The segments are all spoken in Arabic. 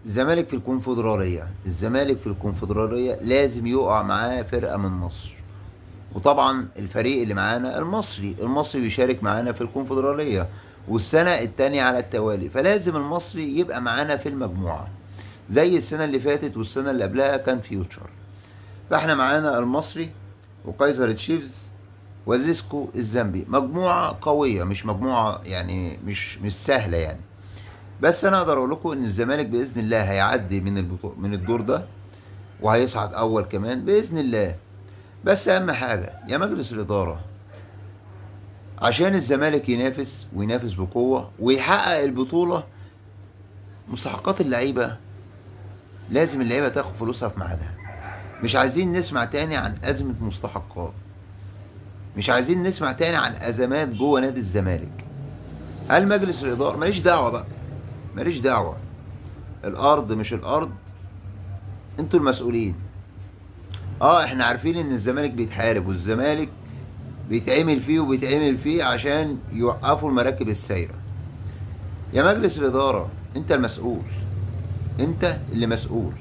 الزمالك في الكونفدرالية، الزمالك في الكونفدرالية لازم يقع معاه فرقة من مصر. وطبعا الفريق اللي معانا المصري بيشارك معانا في الكونفدرالية والسنة التانية على التوالي، فلازم المصري يبقى معانا في المجموعة زي السنة اللي فاتت والسنة اللي قبلها كان فيوتشر. فاحنا معانا المصري وكايزر تشيفز وزيسكو الزامبي، مجموعة قوية، مش مجموعة يعني مش سهلة يعني. بس انا اقدر اقول لكم ان الزمالك باذن الله هيعدي من الدور ده، وهيصعد اول كمان باذن الله. بس اهم حاجه يا مجلس الاداره، عشان الزمالك ينافس وينافس بقوه ويحقق البطوله، مستحقات اللعيبه لازم اللعيبه تاخد فلوسها في ميعادها. مش عايزين نسمع تاني عن ازمه مستحقات، مش عايزين نسمع تاني عن ازمات جوه نادي الزمالك. هل مجلس الاداره ماليش دعوه بقى، ماليش دعوه، الارض مش الارض، انتوا المسؤولين. احنا عارفين ان الزمالك بيتحارب، والزمالك بيتعمل فيه وبيتعمل فيه عشان يوقفوا المراكب السايرة. يا مجلس الإدارة انت المسؤول، انت اللي مسؤول،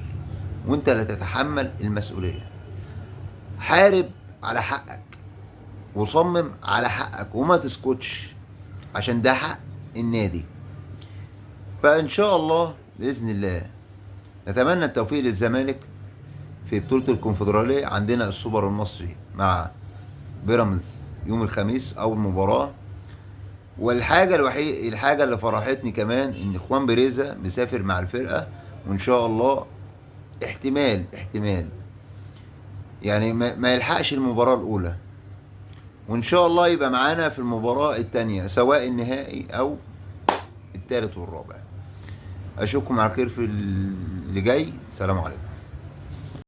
وانت اللي تتحمل المسؤولية. حارب على حقك وصمم على حقك وما تسكتش، عشان ده حق النادي. فإن شاء الله بإذن الله نتمنى التوفيق للزمالك في بطولة الكونفدرالية. عندنا السوبر المصري مع بيراميدز يوم الخميس أول مباراة. الحاجة اللي فرحتني كمان إن إخوان بريزة مسافر مع الفرقة، وإن شاء الله احتمال يعني ما يلحقش المباراة الأولى، وإن شاء الله يبقى معانا في المباراة التانية سواء النهائي أو التالت والرابع. أشوفكم على خير في اللي جاي. سلام عليكم.